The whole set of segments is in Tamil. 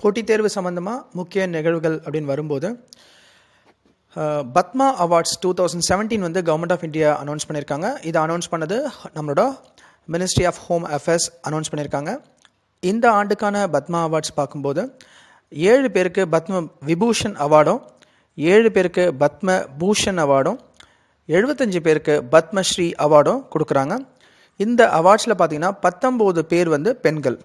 போட்டித் தேர்வு சம்மந்தமாக முக்கிய நிகழ்வுகள் அப்படின்னு வரும்போது பத்மா அவார்ட்ஸ் 2017 வந்து கவர்மெண்ட் ஆஃப் இந்தியா அனௌன்ஸ் பண்ணியிருக்காங்க. இதை அனௌன்ஸ் பண்ணது நம்மளோட ministry of home affairs announce பண்ணியிருக்காங்க. இந்த ஆண்டுக்கான பத்மா அவார்ட்ஸ் பார்க்கும்போது 7 பேருக்கு பத்ம விபூஷன் அவார்டும், 7 பேருக்கு பத்ம பூஷன் அவார்டும், 75 பேருக்கு பத்மஸ்ரீ அவார்டும் கொடுக்குறாங்க. இந்த அவார்ட்ஸில் பார்த்தீங்கன்னா 19 பேர் வந்து பெண்கள்.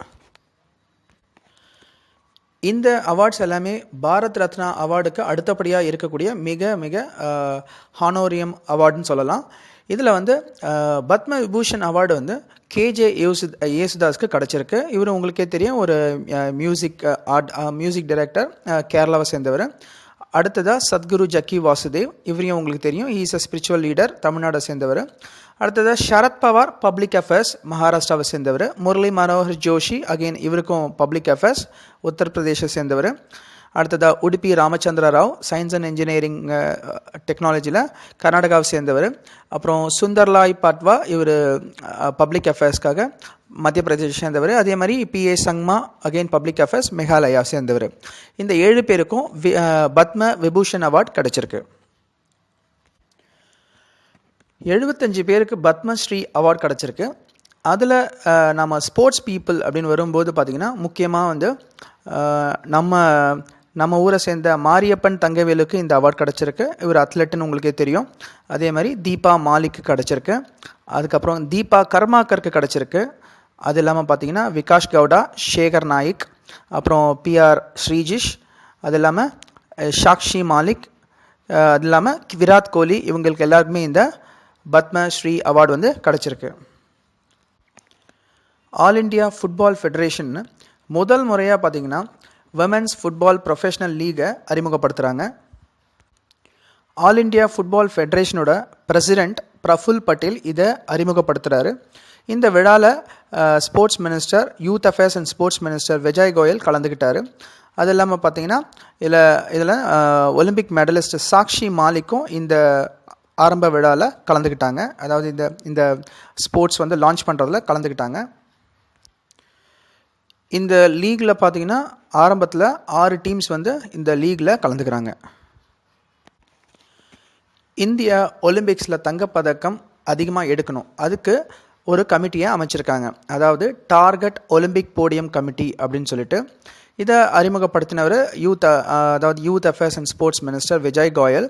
இந்த அவார்ட்ஸ் எல்லாமே பாரத் ரத்னா அவார்டுக்கு அடுத்தபடியாக இருக்கக்கூடிய மிக மிக ஹானோரியம் அவார்டுன்னு சொல்லலாம். இதில் வந்து பத்ம விபூஷன் அவார்டு வந்து கேஜே யேசுதாஸ்க்கு கிடச்சிருக்கு. இவர் உங்களுக்கே தெரியும், ஒரு மியூசிக் டைரக்டர், கேரளாவை சேர்ந்தவர். அடுத்ததாக சத்குரு ஜக்கி வாசுதேவ், இவரையும் உங்களுக்கு தெரியும், இஸ் அ ஸ்பிரிச்சுவல் லீடர், தமிழ்நாடை சேர்ந்தவர். அடுத்ததாக சரத் பவார், பப்ளிக் அஃபேர்ஸ், மகாராஷ்டிராவை சேர்ந்தவர். முரளி மனோகர் ஜோஷி, அகெயின் இவருக்கும் பப்ளிக் அஃபேர்ஸ், உத்தரப்பிரதேசை சேர்ந்தவர். அடுத்ததாக Udupi Ramachandra Rao, science and engineering டெக்னாலஜியில் கர்நாடகாவை சேர்ந்தவர். அப்புறம் சுந்தர்லாய் பாட்வா, இவர் பப்ளிக் அஃபேர்ஸ்க்காக மத்திய பிரதேச சேர்ந்தவர். அதே மாதிரி PA Sangma, again public affairs, Meghalaya சேர்ந்தவர். இந்த 7 பேருக்கும் பத்ம விபூஷன் அவார்டு கிடச்சிருக்கு. 75 பேருக்கு பத்மஸ்ரீ அவார்டு கிடச்சிருக்கு. அதில் நம்ம ஸ்போர்ட்ஸ் பீப்புள் அப்படின்னு வரும்போது பார்த்திங்கன்னா முக்கியமாக வந்து நம்ம ஊரை சேர்ந்த மாரியப்பன் தங்கவேலுக்கு இந்த அவார்டு கிடச்சிருக்கு. இவர் அத்லெட்டுன்னு உங்களுக்கே தெரியும். அதே மாதிரி தீபா மாலிக்கு கிடச்சிருக்கு. அதுக்கப்புறம் தீபா கர்மாக்கருக்கு கிடச்சிருக்கு. அது இல்லாமல் பார்த்தீங்கன்னா விகாஷ் கவுடா, சேகர் நாயிக், அப்புறம் PR ஸ்ரீஜிஷ், அது இல்லாமல் சாக்ஷி மாலிக், அது இல்லாமல் விராட் கோலி, இவங்களுக்கு எல்லாருக்குமே இந்த பத்மஸ்ரீ அவார்டு வந்து கிடச்சிருக்கு. ஆல் இண்டியா ஃபுட்பால் ஃபெடரேஷன் முதல் முறையாக பார்த்தீங்கன்னா விமென்ஸ் ஃபுட்பால் ப்ரொஃபஷனல் லீகை அறிமுகப்படுத்துகிறாங்க. ஆல் இண்டியா ஃபுட்பால் ஃபெடரேஷனோட பிரசிடெண்ட் பிரஃபுல் பட்டேல் இதை அறிமுகப்படுத்துகிறாரு. இந்த விழாவில் sports minister, youth affairs and sports minister Vijay Goel கலந்துக்கிட்டார். அது இல்லாமல் பார்த்தீங்கன்னா இதில் ஒலிம்பிக் மெடலிஸ்ட் சாக்ஷி மாலிக்கும் இந்த ஆரம்ப விழாவில் கலந்துக்கிட்டாங்க. அதாவது இந்த ஸ்போர்ட்ஸ் வந்து லான்ச் பண்ணுறதுல கலந்துக்கிட்டாங்க. இந்த லீகில் பார்த்தீங்கன்னா ஆரம்பத்தில் 6 டீம்ஸ் வந்து இந்த லீகில் கலந்துக்கிறாங்க. இந்தியா ஒலிம்பிக்ஸில் தங்கப்பதக்கம் அதிகமாக எடுக்கணும், அதுக்கு ஒரு கமிட்டியை அமைச்சிருக்காங்க. அதாவது டார்கெட் ஒலிம்பிக் போடியம் கமிட்டி அப்படின்னு சொல்லிட்டு இதை அறிமுகப்படுத்தினவர் youth affairs and sports minister Vijay Goel.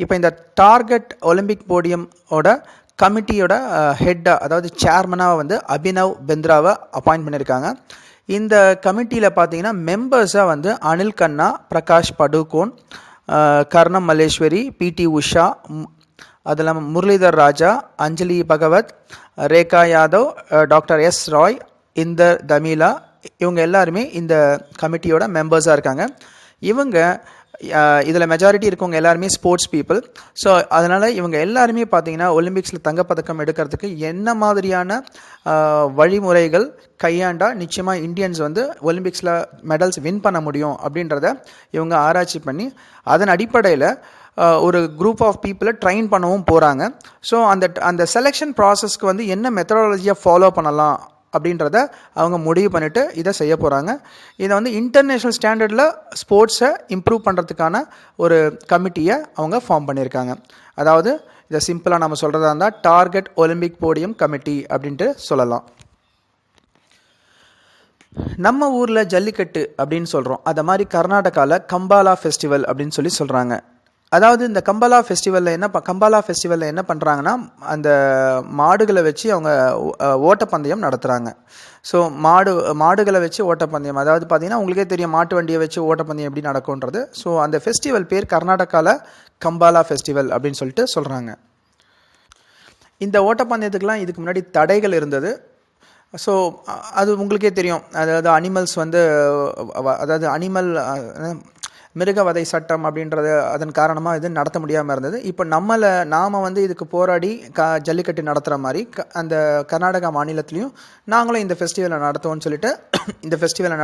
இப்போ இந்த டார்கெட் ஒலிம்பிக் போடியமோட கமிட்டியோட ஹெட்டாக, அதாவது சேர்மனாக வந்து அபினவ் பிந்த்ராவை அப்பாயிண்ட் பண்ணியிருக்காங்க. இந்த கமிட்டியில் பார்த்தீங்கன்னா மெம்பர்ஸாக வந்து அனில் கண்ணா, பிரகாஷ் படுகோன், கர்ணம் மல்லேஸ்வரி, PT உஷா, அது இல்லாமல் முரளிதர் ராஜா, அஞ்சலி பகவத், ரேகா யாதவ், டாக்டர் S ராய், இந்தர் தமிலா, இவங்க எல்லாருமே இந்த கமிட்டியோட மெம்பர்ஸாக இருக்காங்க. இவங்க இதில் மெஜாரிட்டி இருக்கவங்க எல்லாருமே ஸ்போர்ட்ஸ் பீப்புள். ஸோ அதனால் இவங்க எல்லாருமே பார்த்தீங்கன்னா ஒலிம்பிக்ஸில் தங்கப்பதக்கம் எடுக்கிறதுக்கு என்ன மாதிரியான வழிமுறைகள் கையாண்டால் நிச்சயமாக இந்தியன்ஸ் வந்து ஒலிம்பிக்ஸில் மெடல்ஸ் வின் பண்ண முடியும் அப்படின்றத இவங்க ஆராய்ச்சி பண்ணி அதன் அடிப்படையில் ஒரு குரூப் ஆஃப் பீப்புளை ட்ரெயின் பண்ணவும் போகிறாங்க. ஸோ அந்த செலெக்ஷன் ப்ராசஸ்க்கு வந்து என்ன மெத்தடாலஜியை ஃபாலோ பண்ணலாம் அப்படின்றத அவங்க முடிவு பண்ணிவிட்டு இதை செய்ய போகிறாங்க. இதை வந்து இன்டர்நேஷ்னல் ஸ்டாண்டர்டில் ஸ்போர்ட்ஸை இம்ப்ரூவ் பண்ணுறதுக்கான ஒரு கமிட்டியை அவங்க ஃபார்ம் பண்ணியிருக்காங்க. அதாவது இதை சிம்பிளாக நம்ம சொல்கிறதா இருந்தால் டார்கெட் ஒலிம்பிக் போடியம் கமிட்டி அப்படின்ட்டு சொல்லலாம். நம்ம ஊரில் ஜல்லிக்கட்டு அப்படின்னு சொல்கிறோம், அதை மாதிரி கர்நாடகாவில் கம்பாலா ஃபெஸ்டிவல் அப்படின்னு சொல்கிறாங்க. அதாவது இந்த கம்பாலா ஃபெஸ்டிவலில் என்ன பண்ணுறாங்கன்னா, அந்த மாடுகளை வச்சு அவங்க ஓட்டப்பந்தயம் நடத்துகிறாங்க. ஸோ மாடுகளை வச்சு ஓட்டப்பந்தயம், அதாவது பார்த்தீங்கன்னா உங்களுக்கே தெரியும் மாட்டு வண்டியை வச்சு ஓட்டப்பந்தயம் எப்படி நடக்கும்ன்றது. ஸோ அந்த ஃபெஸ்டிவல் பேர் கர்நாடகாவில் கம்பாலா ஃபெஸ்டிவல் அப்படின்னு சொல்கிறாங்க. இந்த ஓட்டப்பந்தயத்துக்கெலாம் இதுக்கு முன்னாடி தடைகள் இருந்தது. ஸோ அது உங்களுக்கே தெரியும், அதாவது அனிமல்ஸ் வந்து அனிமல் மிருக வதை சட்டம் அப்படின்றது அதன் காரணமாக இது நடத்த முடியாமல் இருந்தது. இப்போ நாம் வந்து இதுக்கு போராடி ஜல்லிக்கட்டு நடத்துகிற மாதிரி அந்த கர்நாடகா மாநிலத்துலேயும் நாங்களும் இந்த ஃபெஸ்டிவலை நடத்துவோம்னு சொல்லிட்டு இந்த ஃபெஸ்டிவலை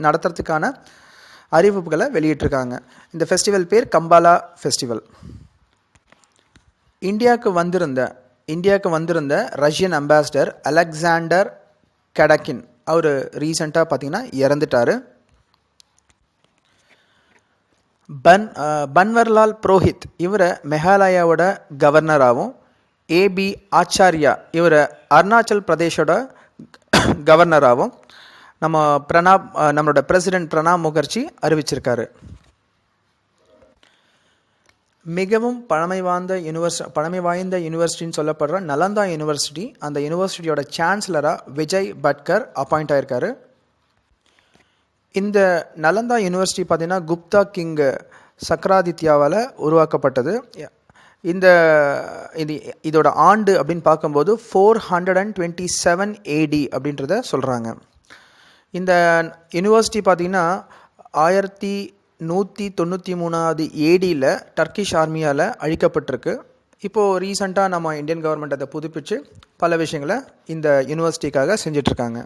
நடத்துறதுக்கான அறிவிப்புகளை வெளியிட்டிருக்காங்க. இந்த ஃபெஸ்டிவல் பேர் கம்பாலா ஃபெஸ்டிவல். இந்தியாவுக்கு வந்திருந்த ரஷ்யன் அம்பாசிடர் அலெக்சாண்டர் கடக்கின் அவர் ரீசெண்டாக பார்த்தீங்கன்னா இறந்துட்டார். பன்வர்லால் புரோஹித் இவரை மேகாலயாவோட கவர்னராகவும், ஏபி ஆச்சாரியா இவரை அருணாச்சல் பிரதேஷோட கவர்னராகவும் நம்மளோட பிரசிடென்ட் பிரணாப் முகர்ஜி அறிவிச்சிருக்காரு. மிகவும் பழமை வாய்ந்த யூனிவர்சிட்டின்னு சொல்லப்படுற நலந்தா யூனிவர்சிட்டி, அந்த யூனிவர்சிட்டியோட சான்சலராக விஜய் பட்கர் அப்பாயிண்ட் ஆயிருக்காரு. இந்த நலந்தா யூனிவர்சிட்டி பார்த்தீங்கன்னா குப்தா கிங் சக்கராதித்யாவால் உருவாக்கப்பட்டது. இதோட ஆண்டு அப்படின்னு பார்க்கும்போது 427 AD அப்படின்றத சொல்கிறாங்க. இந்த யூனிவர்சிட்டி பார்த்திங்கன்னா 1193 ADயில் டர்க்கிஷ் ஆர்மியால் அழிக்கப்பட்டிருக்கு. இப்போது ரீசெண்டாக நம்ம இந்தியன் கவர்மெண்ட் அதை புதுப்பித்து பல விஷயங்களை இந்த யூனிவர்சிட்டிக்காக செஞ்சிட்ருக்காங்க.